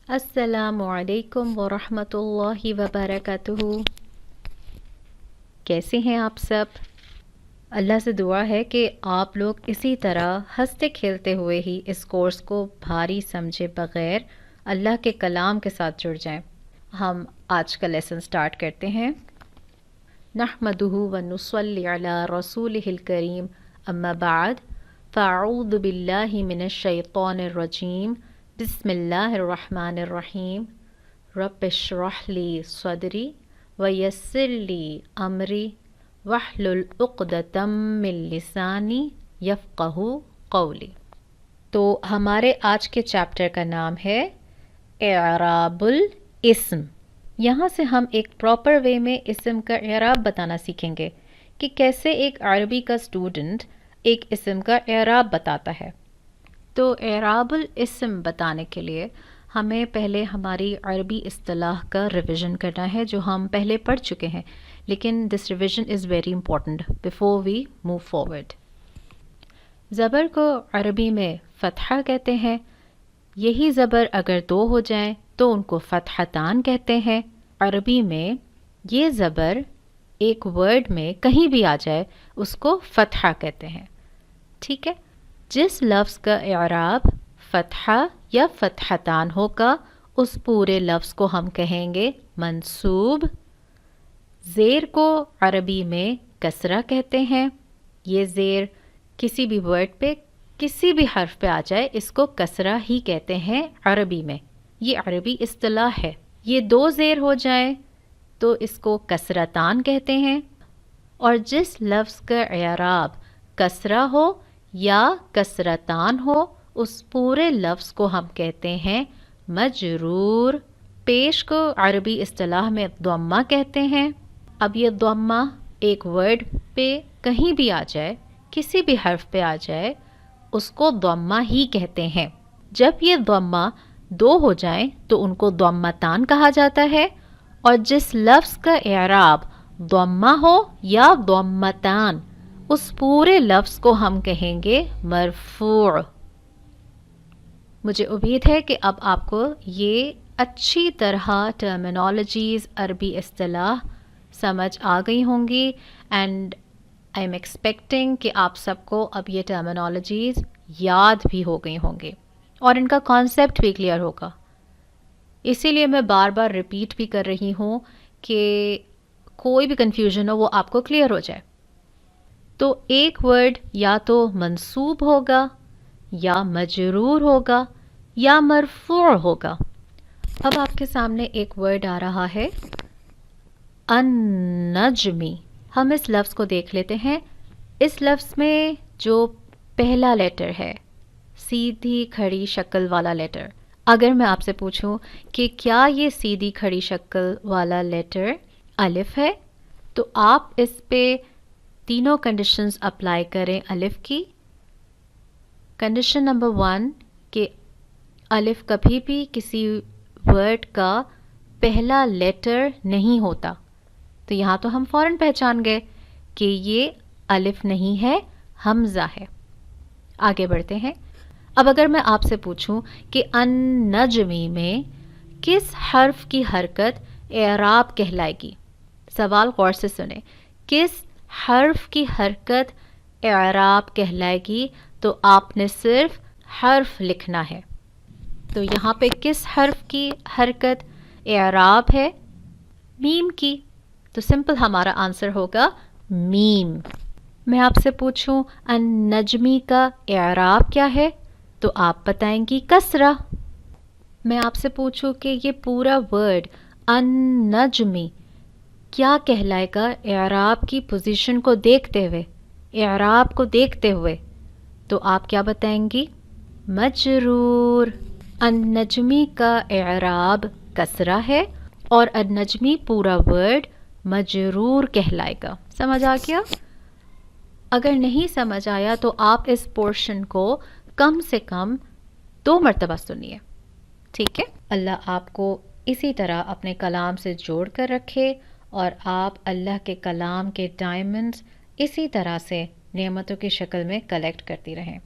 السلام علیکم ورحمۃ اللہ وبرکاتہ۔ کیسے ہیں آپ سب؟ اللہ سے دعا ہے کہ آپ لوگ اسی طرح ہنستے کھیلتے ہوئے ہی اس کورس کو بھاری سمجھے بغیر اللہ کے کلام کے ساتھ جڑ جائیں۔ ہم آج کا لیسن سٹارٹ کرتے ہیں۔ نحمدہ ونصلی علی رسولہ الکریم، اما بعد، فاعوذ باللہ من الشیطان الرجیم، بسم اللہ الرحمن الرحیم۔ رب اشرح لی صدری ویسر لی امری واحلل عقدۃ من لسانی یفقہوا قولی۔ تو ہمارے آج کے چیپٹر کا نام ہے اعراب الاسم۔ یہاں سے ہم ایک پراپر وے میں اسم کا اعراب بتانا سیکھیں گے کہ کیسے ایک عربی کا اسٹوڈنٹ ایک اسم کا اعراب بتاتا ہے۔ تو اعراب الاسم بتانے کے لیے ہمیں پہلے ہماری عربی اصطلاح کا ریویژن کرنا ہے جو ہم پہلے پڑھ چکے ہیں، لیکن this revision is very important before we move forward. زبر کو عربی میں فتحہ کہتے ہیں۔ یہی زبر اگر دو ہو جائیں تو ان کو فتحتان کہتے ہیں۔ عربی میں یہ زبر ایک ورڈ میں کہیں بھی آ جائے اس کو فتحہ کہتے ہیں، ٹھیک ہے؟ جس لفظ کا اعراب فتحہ یا فتحتان ہوگا اس پورے لفظ کو ہم کہیں گے منصوب۔ زیر کو عربی میں کسرہ کہتے ہیں۔ یہ زیر کسی بھی ورڈ پہ کسی بھی حرف پہ آ جائے اس کو کسرہ ہی کہتے ہیں عربی میں، یہ عربی اصطلاح ہے۔ یہ دو زیر ہو جائیں تو اس کو کسرتان کہتے ہیں، اور جس لفظ کا اعراب کسرہ ہو یا کسرتان ہو اس پورے لفظ کو ہم کہتے ہیں مجرور۔ پیش کو عربی اصطلاح میں ضمہ کہتے ہیں۔ اب یہ ضمہ ایک ورڈ پہ کہیں بھی آ جائے، کسی بھی حرف پہ آ جائے اس کو ضمہ ہی کہتے ہیں۔ جب یہ ضمہ دو ہو جائیں تو ان کو ضمتان کہا جاتا ہے، اور جس لفظ کا اعراب ضمہ ہو یا ضمتان اس پورے لفظ کو ہم کہیں گے مرفوع۔ مجھے امید ہے کہ اب آپ کو یہ اچھی طرح ٹرمینالوجیز عربی اصطلاح سمجھ آ گئی ہوں گی، اینڈ آئی ایم ایکسپیکٹنگ کہ آپ سب کو اب یہ ٹرمینالوجیز یاد بھی ہو گئی ہوں گی اور ان کا کانسیپٹ بھی کلیئر ہوگا۔ اسی لیے میں بار بار ریپیٹ بھی کر رہی ہوں کہ کوئی بھی کنفیوژن ہو وہ آپ کو کلیئر ہو جائے۔ تو ایک ورڈ یا تو منصوب ہوگا یا مجرور ہوگا یا مرفوع ہوگا۔ اب آپ کے سامنے ایک ورڈ آ رہا ہے النجمی۔ ہم اس لفظ کو دیکھ لیتے ہیں۔ اس لفظ میں جو پہلا لیٹر ہے سیدھی کھڑی شکل والا لیٹر، اگر میں آپ سے پوچھوں کہ کیا یہ سیدھی کھڑی شکل والا لیٹر الف ہے، تو آپ اس پہ تینوں کنڈیشنز اپلائی کریں الف کی۔ کنڈیشن نمبر 1 کہ الف کبھی بھی کسی ورڈ کا پہلا لیٹر نہیں ہوتا، تو یہاں تو ہم فوراً پہچان گئے کہ یہ الف نہیں ہے، حمزہ ہے۔ آگے بڑھتے ہیں۔ اب اگر میں آپ سے پوچھوں کہ النجمی میں کس حرف کی حرکت اعراب کہلائے گی، سوال غور سے سنیں، کس حرف کی حرکت اعراب کہلائے گی، تو آپ نے صرف حرف لکھنا ہے۔ تو یہاں پہ کس حرف کی حرکت اعراب ہے؟ میم کی، تو سمپل ہمارا آنسر ہوگا میم۔ میں آپ سے پوچھوں النجمی کا اعراب کیا ہے، تو آپ بتائیں گی کسرہ۔ میں آپ سے پوچھوں کہ یہ پورا ورڈ النجمی کیا کہلائے گا اعراب کی پوزیشن کو دیکھتے ہوئے، اعراب کو دیکھتے ہوئے، تو آپ کیا بتائیں گی؟ مجرور۔ النجمی کا اعراب کسرہ ہے اور النجمی پورا ورڈ مجرور کہلائے گا۔ سمجھ آ گیا؟ اگر نہیں سمجھ آیا تو آپ اس پورشن کو کم سے کم 2 مرتبہ سنیے، ٹھیک ہے؟ اللہ آپ کو اسی طرح اپنے کلام سے جوڑ کر رکھے اور آپ اللہ کے کلام کے ڈائمنڈز اسی طرح سے نعمتوں کی شکل میں کلیکٹ کرتی رہیں۔